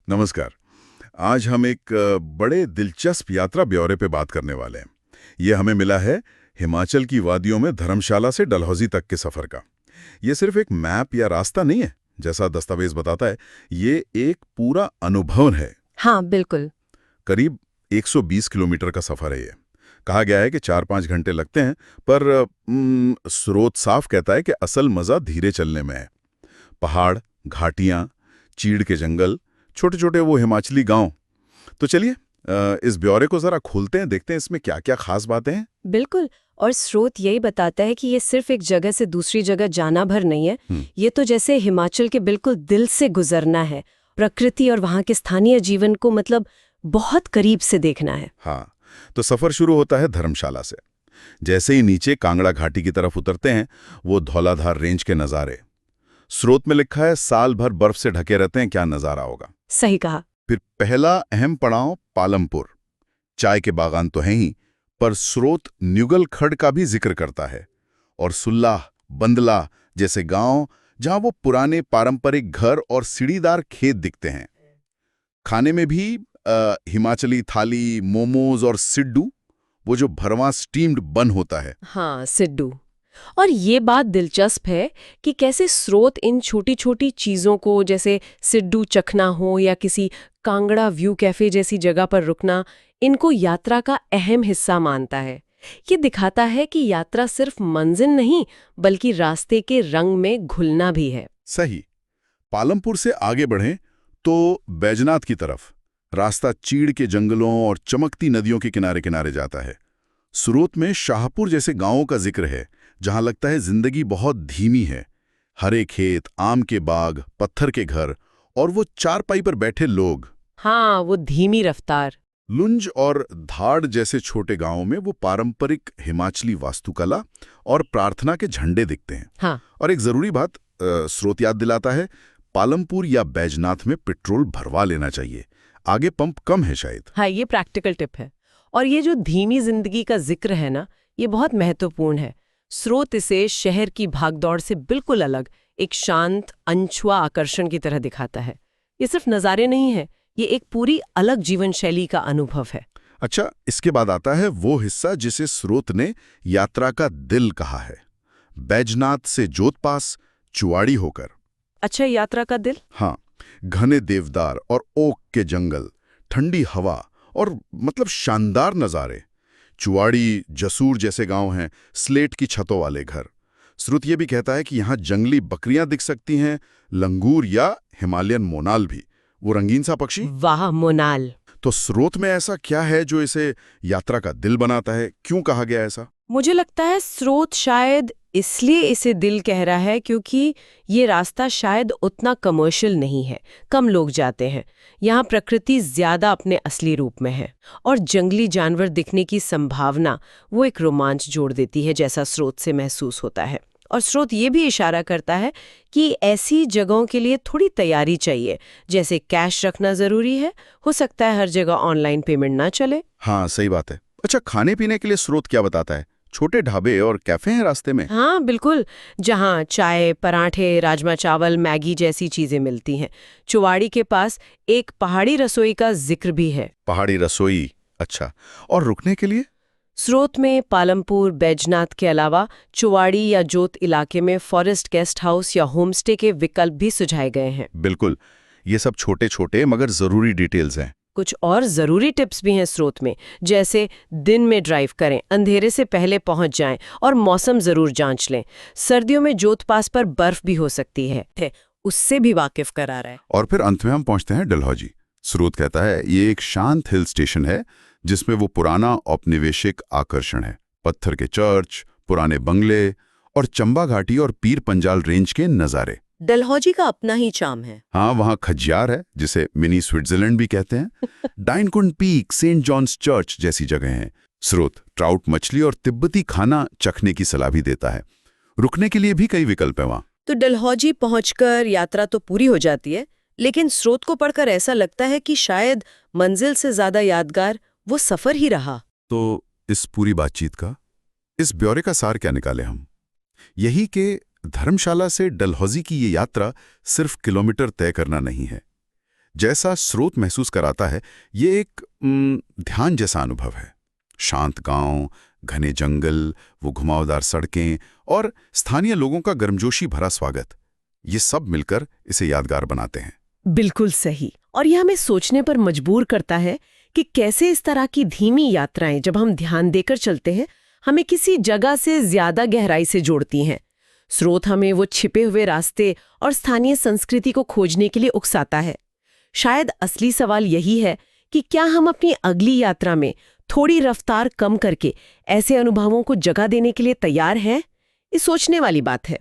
नमस्कार। आज हम एक बड़े दिलचस्प यात्रा ब्यौरे पे बात करने वाले हैं। ये हमें मिला है हिमाचल की वादियों में धर्मशाला से डलहौजी तक के सफ़र का। ये सिर्फ एक मैप या रास्ता नहीं है, जैसा दस्तावेज बताता है। ये एक पूरा अनुभव है। हाँ, बिल्कुल। करीब 120 किलोमीटर का सफ़र है ये। कहा गया है कि 4-5 घंटे लगते हैं, पर स्रोत साफ कहता है कि असल मज़ा धीरे चलने में है। पहाड़, घाटियाँ, चीड़ के जंगल, छोटे-छोटे वो हिमाचली गांव। तो चलिए इस ब्यौरे को जरा खोलते हैं, देखते हैं इसमें क्या-क्या खास बातें हैं। बिल्कुल। और स्रोत यही बताता है कि ये सिर्फ एक जगह से दूसरी जगह जाना भर नहीं है। ये तो जैसे हिमाचल के बिल्कुल दिल से गुजरना है, प्रकृति और वहाँ के स्थानीय जीवन को मतलब बहुत करीब से देखना है। हाँ, तो सफ़र शुरू होता है धर्मशाला से। जैसे ही नीचे कांगड़ा घाटी की तरफ उतरते हैं, वो धौलाधार रेंज के नज़ारे। स्रोत में लिखा है साल भर बर्फ से ढके रहते हैं, क्या नज़ारा होगा। सही कहा। फिर पहला अहम पड़ाव पालमपुर। चाय के बागान तो हैं ही, पर स्रोत न्युगल खड़ का भी जिक्र करता है, और सुल्लाह, बंदला जैसे गांव जहां वो पुराने पारंपरिक घर और सीढ़ीदार खेत दिखते हैं। खाने में भी हिमाचली थाली, मोमोज और सिड्डू, वो जो भरवां स्टीम्ड बन होता है। हाँ, सिड्डू। और ये बात दिलचस्प है कि कैसे स्रोत इन छोटी छोटी चीज़ों को, जैसे सिड्डू चखना हो या किसी कांगड़ा व्यू कैफे जैसी जगह पर रुकना, इनको यात्रा का अहम हिस्सा मानता है। ये दिखाता है कि यात्रा सिर्फ मंजिल नहीं, बल्कि रास्ते के रंग में घुलना भी है। सही। पालमपुर से आगे बढ़ें तो बैजनाथ की तरफ रास्ता चीड़ के जंगलों और चमकती नदियों के किनारे किनारे जाता है। स्रोत में शाहपुर जैसे गांवों का जिक्र है, जहां लगता है जिंदगी बहुत धीमी है। हरे खेत, आम के बाग, पत्थर के घर और वो चारपाई पर बैठे लोग। हाँ, वो धीमी रफ्तार। लुंज और धाड़ जैसे छोटे गांवों में वो पारंपरिक हिमाचली वास्तुकला और प्रार्थना के झंडे दिखते हैं। हाँ। और एक जरूरी बात स्रोत याद दिलाता है, पालमपुर या बैजनाथ में पेट्रोल भरवा लेना चाहिए, आगे पंप कम है शायद। हाँ, ये प्रैक्टिकल टिप है। और ये जो धीमी जिंदगी का जिक्र है ना, ये बहुत महत्वपूर्ण है। स्रोत इसे शहर की भागदौड़ से बिल्कुल अलग एक शांत, अनछुआ आकर्षण की तरह दिखाता है। ये सिर्फ नज़ारे नहीं है, ये एक पूरी अलग जीवन शैली का अनुभव है। अच्छा, इसके बाद आता है वो हिस्सा जिसे स्रोत ने यात्रा का दिल कहा है। बैजनाथ से जोतपास, चुवाड़ी होकर। अच्छा, यात्रा का दिल? हाँ, घने देवदार और ओक के जंगल, ठंडी हवा और मतलब शानदार नज़ारे। चुवाड़ी, जसूर जैसे गांव हैं, स्लेट की छतों वाले घर। स्रुत ये भी कहता है कि यहाँ जंगली बकरियां दिख सकती हैं, लंगूर या हिमालयन मोनाल भी, वो रंगीन सा पक्षी। वाह, मोनाल! तो स्रोत में ऐसा क्या है जो इसे यात्रा का दिल बनाता है? क्यों कहा गया ऐसा? मुझे लगता है स्रोत शायद इसलिए इसे दिल कह रहा है क्योंकि ये रास्ता शायद उतना कमर्शियल नहीं है, कम लोग जाते हैं। यहाँ प्रकृति ज्यादा अपने असली रूप में है, और जंगली जानवर दिखने की संभावना वो एक रोमांच जोड़ देती है, जैसा स्रोत से महसूस होता है। और स्रोत ये भी इशारा करता है कि ऐसी जगहों के लिए थोड़ी तैयारी चाहिए, जैसे कैश रखना जरूरी है। हो सकता है हर जगह ऑनलाइन पेमेंट ना चले। हाँ, सही बात है। अच्छा, खाने पीने के लिए स्रोत क्या बताता है? छोटे ढाबे और कैफे हैं रास्ते में? हाँ, बिल्कुल। जहाँ चाय, पराठे, राजमा चावल, मैगी जैसी चीजें मिलती हैं। चुवाड़ी के पास एक पहाड़ी रसोई का जिक्र भी है। पहाड़ी रसोई, अच्छा। और रुकने के लिए? स्रोत में पालमपुर, बैजनाथ के अलावा चुवाड़ी या जोत इलाके में फॉरेस्ट गेस्ट हाउस या होमस्टे के विकल्प भी सुझाए गए हैं। बिल्कुल। ये सब छोटे छोटे मगर जरूरी डिटेल्स हैं। कुछ और जरूरी टिप्स भी हैं स्रोत में, जैसे दिन में ड्राइव करें, अंधेरे से पहले पहुंच जाएं और मौसम जरूर जांच लें। सर्दियों में जोत पास पर बर्फ भी हो सकती है, उससे भी वाकिफ करा रहा है। और फिर अंत में हम पहुंचते हैं डलहौजी। स्रोत कहता है ये एक शांत हिल स्टेशन है जिसमें वो पुराना औपनिवेशिक आकर्षण है। पत्थर के चर्च, पुराने बंगले और चंबा घाटी और पीर पंजाल रेंज के नज़ारे। डलहौजी का अपना ही चार्म है। हाँ, वहाँ खजियार है, जिसे मिनी स्विट्जरलैंड भी कहते हैं। डाइनकुंड पीक, सेंट जॉन्स चर्च जैसी जगह हैं। स्रोत ट्राउट मछली और तिब्बती खाना चखने की सलाह भी देता है। रुकने के लिए भी कई विकल्प हैं वहाँ। तो डलहौजी पहुंचकर यात्रा तो पूरी हो जाती है, लेकिन स्रोत को पढ़कर ऐसा लगता है कि शायद मंजिल से ज्यादा यादगार वो सफर ही रहा। तो इस पूरी बातचीत का, इस ब्यौरे का सार क्या निकाले हम? यही कि धर्मशाला से डलहौजी की ये यात्रा सिर्फ किलोमीटर तय करना नहीं है। जैसा स्रोत महसूस कराता है, ये एक ध्यान जैसा अनुभव है। शांत गांव, घने जंगल, वो घुमावदार सड़कें और स्थानीय लोगों का गर्मजोशी भरा स्वागत, ये सब मिलकर इसे यादगार बनाते हैं। बिल्कुल सही। और यह हमें सोचने पर मजबूर करता है कि कैसे इस तरह की धीमी यात्राएं, जब हम ध्यान देकर चलते हैं, हमें किसी जगह से ज्यादा गहराई से जोड़ती हैं। स्रोत हमें वो छिपे हुए रास्ते और स्थानीय संस्कृति को खोजने के लिए उकसाता है। शायद असली सवाल यही है कि क्या हम अपनी अगली यात्रा में थोड़ी रफ्तार कम करके ऐसे अनुभवों को जगह देने के लिए तैयार हैं? ये सोचने वाली बात है।